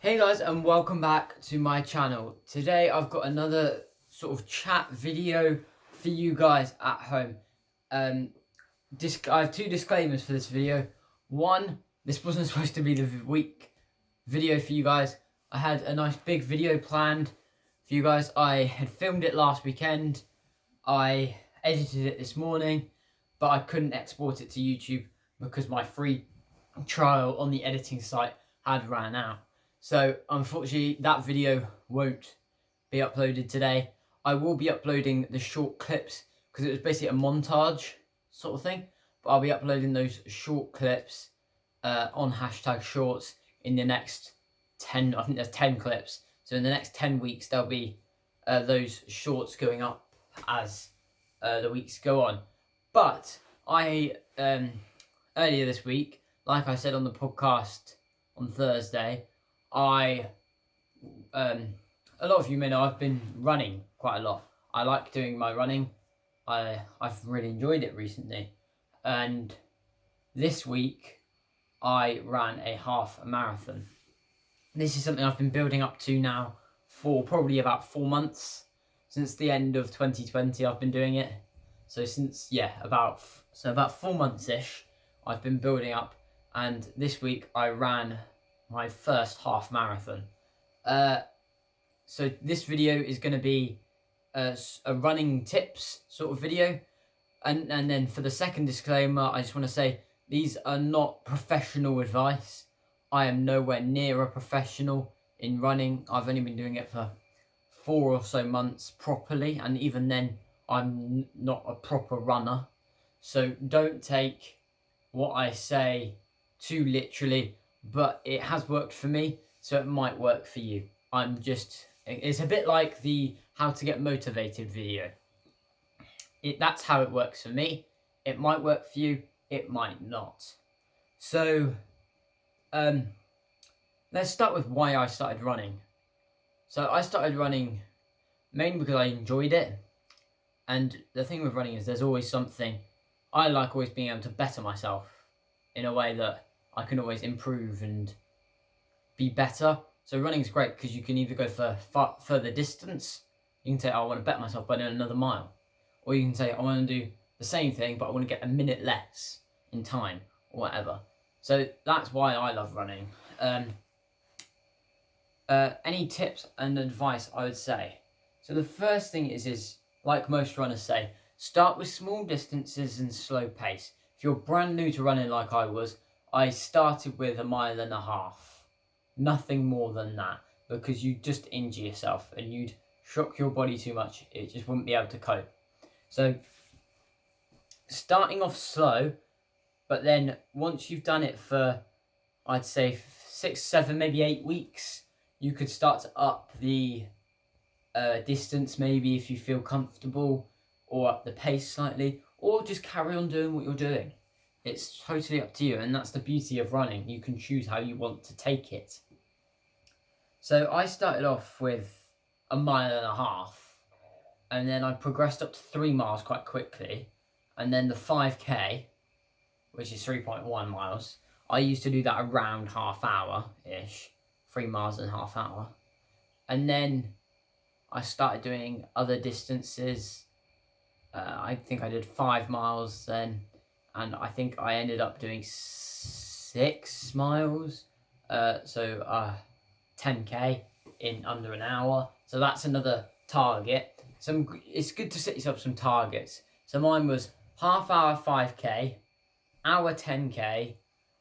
Hey guys, and welcome back to my channel. Today I've got another sort of chat video for you guys at home. I have two disclaimers for this video. One, this wasn't supposed to be the week video for you guys. I had a nice big video planned for you guys. I had filmed it last weekend. I edited it this morning, but I couldn't export it to YouTube because my free trial on the editing site had ran out. So unfortunately that video won't be uploaded today. I will be uploading the short clips because it was basically a montage sort of thing, but I'll be uploading those short clips on #shorts in the next 10, I think there's 10 clips. So in the next 10 weeks there'll be those shorts going up as the weeks go on. But I earlier this week, like I said on the podcast on Thursday, a lot of you may know I've been running quite a lot. I like doing my running. I've really enjoyed it recently, and this week I ran a half marathon. This is something I've been building up to now for probably about 4 months. Since the end of 2020 I've been doing it. So since about 4 months ish I've been building up, and this week I ran my first half marathon. So this video is going to be a running tips sort of video, and then for the second disclaimer, I just want to say these are not professional advice. I am nowhere near a professional in running. I've only been doing it for 4 or so months properly, and even then I'm not a proper runner. So don't take what I say too literally, but it has worked for me, so it might work for you. It's a bit like the how to get motivated video. That's how it works for me. It might work for you, it might not. So let's start with why I started running. So I started running mainly because I enjoyed it, and the thing with running is there's always something. I like always being able to better myself in a way that I can always improve and be better. So running is great because you can either go for further distance. You can say, oh, I want to better myself by doing another mile. Or you can say, I want to do the same thing, but I want to get a minute less in time or whatever. So that's why I love running. Any tips and advice I would say. So the first thing is like most runners say, start with small distances and slow pace. If you're brand new to running like I was, I started with 1.5 miles. Nothing more than that, because you'd just injure yourself and you'd shock your body too much. It just wouldn't be able to cope. So starting off slow, but then once you've done it for, I'd say 6, 7, maybe 8 weeks, you could start to up the distance maybe if you feel comfortable, or up the pace slightly, or just carry on doing what you're doing. It's totally up to you, and that's the beauty of running. You can choose how you want to take it. So I started off with 1.5 miles, and then I progressed up to 3 miles quite quickly, and then the 5k, which is 3.1 miles, I used to do that around half hour-ish, 3 miles in half hour. And then I started doing other distances. I think I did 5 miles then, and I think I ended up doing 6 miles, so 10k in under an hour. So that's another target. So it's good to set yourself some targets. So mine was half hour 5k, hour 10k,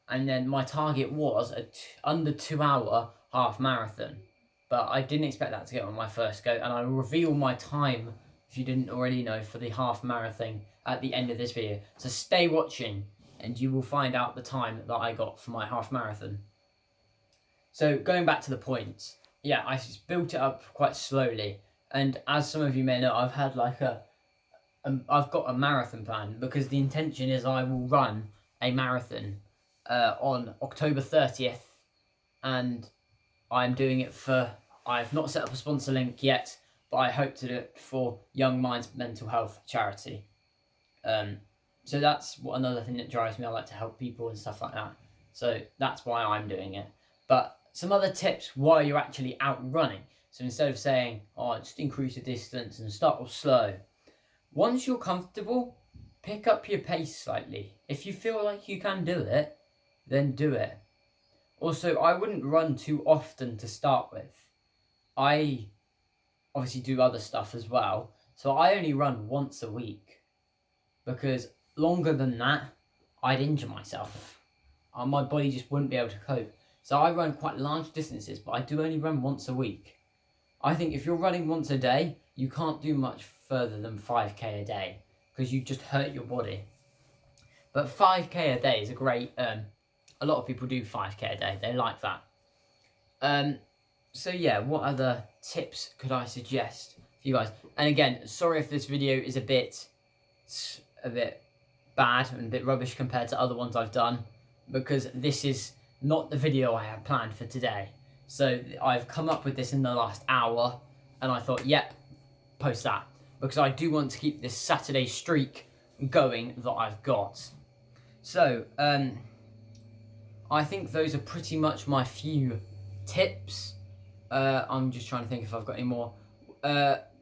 and then my target was under 2 hour half marathon. But I didn't expect that to get on my first go, and I will reveal my time, if you didn't already know, for the half marathon at the end of this video. So stay watching and you will find out the time that I got for my half marathon. So going back to the points, yeah, I just built it up quite slowly, and as some of you may know, I've had like I've got a marathon plan, because the intention is I will run a marathon on October 30th, and I'm doing it for, I've not set up a sponsor link yet, but I hope to do it for Young Minds Mental Health Charity. So that's another thing that drives me. I like to help people and stuff like that. So that's why I'm doing it. But some other tips while you're actually out running. So instead of saying, oh, just increase the distance and start off slow, once you're comfortable, pick up your pace slightly. If you feel like you can do it, then do it. Also, I wouldn't run too often to start with. I obviously do other stuff as well, so I only run once a week, because longer than that, I'd injure myself. My body just wouldn't be able to cope. So I run quite large distances, but I do only run once a week. I think if you're running once a day, you can't do much further than 5k a day, because you just hurt your body. But 5k a day is a great, a lot of people do 5k a day, they like that. So yeah, what other tips could I suggest for you guys? And again, sorry if this video is a bit bad and a bit rubbish compared to other ones I've done, because this is not the video I had planned for today. So I've come up with this in the last hour, and I thought, yep, post that, because I do want to keep this Saturday streak going that I've got. So I think those are pretty much my few tips. I'm just trying to think if I've got any more.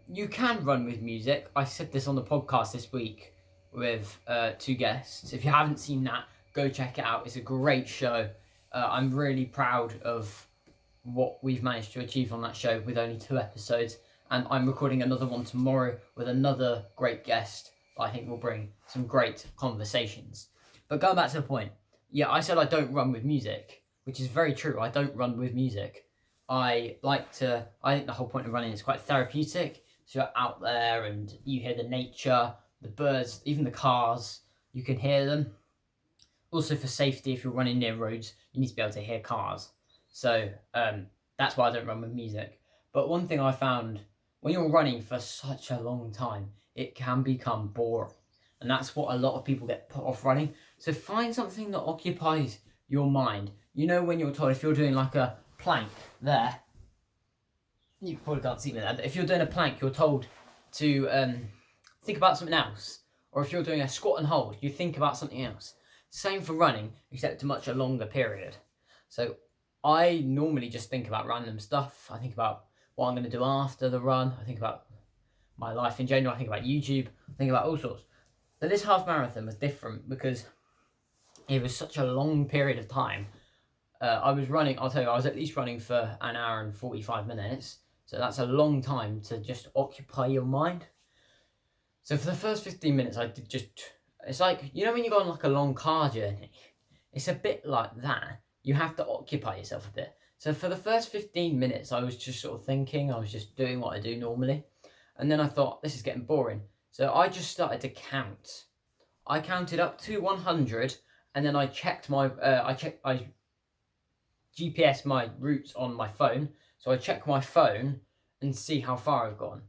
You can run with music. I said this on the podcast this week with 2 guests. If you haven't seen that, go check it out. It's a great show. I'm really proud of what we've managed to achieve on that show with only 2 episodes. And I'm recording another one tomorrow with another great guest that I think will bring some great conversations. But going back to the point, yeah, I said I don't run with music, which is very true. I don't run with music. I think the whole point of running is quite therapeutic. So you're out there and you hear the nature, the birds, even the cars, you can hear them. Also for safety, if you're running near roads, you need to be able to hear cars. So that's why I don't run with music. But one thing I found, when you're running for such a long time, it can become boring. And that's what a lot of people get put off running. So find something that occupies your mind. You know, when you're told, if you're doing like a plank there, you probably can't see me there, but if you're doing a plank, you're told to think about something else. Or if you're doing a squat and hold, you think about something else. Same for running, except a much longer period. So I normally just think about random stuff. I think about what I'm going to do after the run. I think about my life in general. I think about YouTube. I think about all sorts. But this half marathon was different because it was such a long period of time. I was running, I'll tell you, I was at least running for an hour and 45 minutes. So that's a long time to just occupy your mind. So for the first 15 minutes, I did just, it's like, you know when you go on like a long car journey? It's a bit like that. You have to occupy yourself a bit. So for the first 15 minutes, I was just sort of thinking, I was just doing what I do normally. And then I thought, this is getting boring. So I just started to count. I counted up to 100, and then I checked my, I GPS my routes on my phone. So I check my phone and see how far I've gone.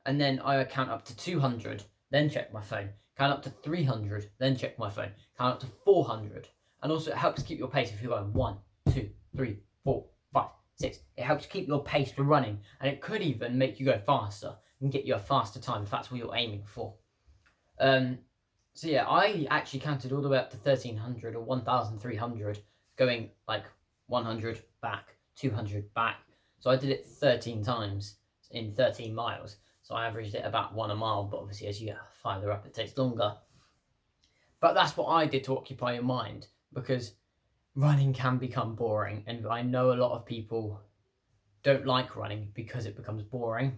And then I count up to 200, then check my phone. Count up to 300, then check my phone. Count up to 400. And also it helps keep your pace if you're going 1, 2, 3, 4, 5, 6. It helps keep your pace for running. And it could even make you go faster and get you a faster time if that's what you're aiming for. So yeah, I actually counted all the way up to 1300 or 1300, going like 100 back, 200 back. So I did it 13 times in 13 miles. So I averaged it about 1 a mile, but obviously as you get farther up, it takes longer. But that's what I did to occupy your mind, because running can become boring. And I know a lot of people don't like running because it becomes boring.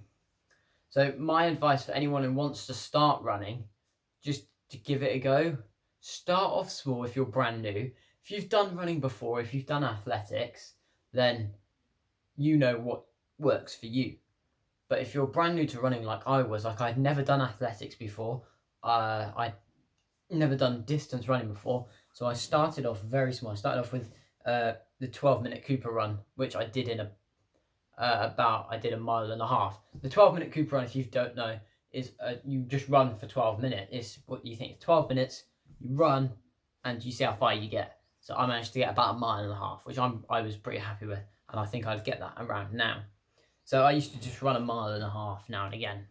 So my advice for anyone who wants to start running, just to give it a go. Start off small if you're brand new. If you've done running before, if you've done athletics, then you know what works for you. But if you're brand new to running like I was, like I'd never done athletics before, I'd never done distance running before, so I started off very small. I started off with the 12-minute Cooper run, which I did in I did a mile and a half. The 12-minute Cooper run, if you don't know, is you just run for 12 minutes. It's what you think. It's 12 minutes, you run, and you see how far you get. So I managed to get about a mile and a half, which I was pretty happy with, and I think I'd get that around now. So I used to just run a mile and a half now and again.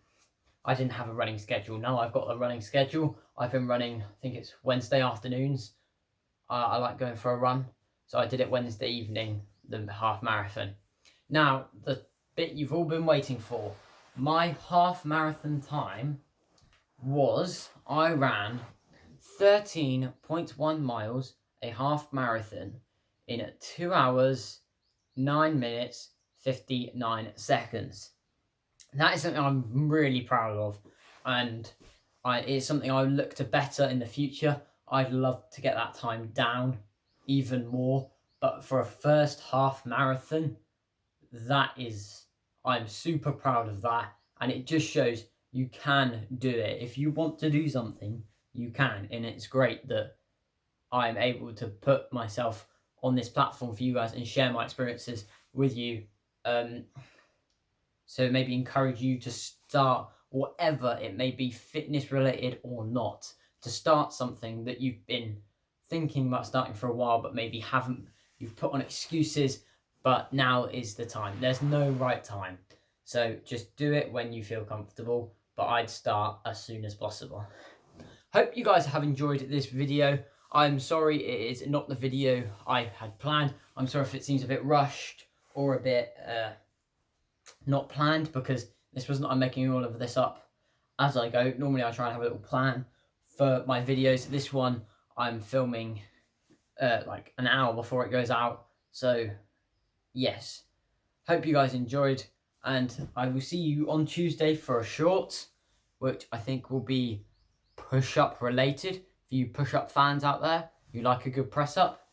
I didn't have a running schedule. Now I've got a running schedule. I've been running, I think it's Wednesday afternoons. I like going for a run. So I did it Wednesday evening the half marathon. Now, the bit you've all been waiting for. My half marathon time was, I ran 13.1 miles, a half marathon, in 2 hours, 9 minutes, 59 seconds. That is something I'm really proud of, and it's something I look to better in the future. I'd love to get that time down even more, but for a first half marathon, I'm super proud of that, and it just shows you can do it. If you want to do something, you can, and it's great that I'm able to put myself on this platform for you guys and share my experiences with you. So maybe encourage you to start whatever it may be, fitness related or not, to start something that you've been thinking about starting for a while, but maybe you've put on excuses, but now is the time. There's no right time. So just do it when you feel comfortable, but I'd start as soon as possible. Hope you guys have enjoyed this video. I'm sorry it is not the video I had planned. I'm sorry if it seems a bit rushed or a bit not planned, because I'm making all of this up as I go. Normally I try and have a little plan for my videos. This one I'm filming like an hour before it goes out. So yes, hope you guys enjoyed, and I will see you on Tuesday for a short, which I think will be push-up related for you push-up fans out there who like a good press-up.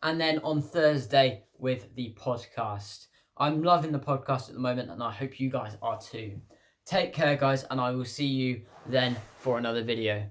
And then on Thursday with the podcast. I'm loving the podcast at the moment, and I hope you guys are too. Take care, guys, and I will see you then for another video.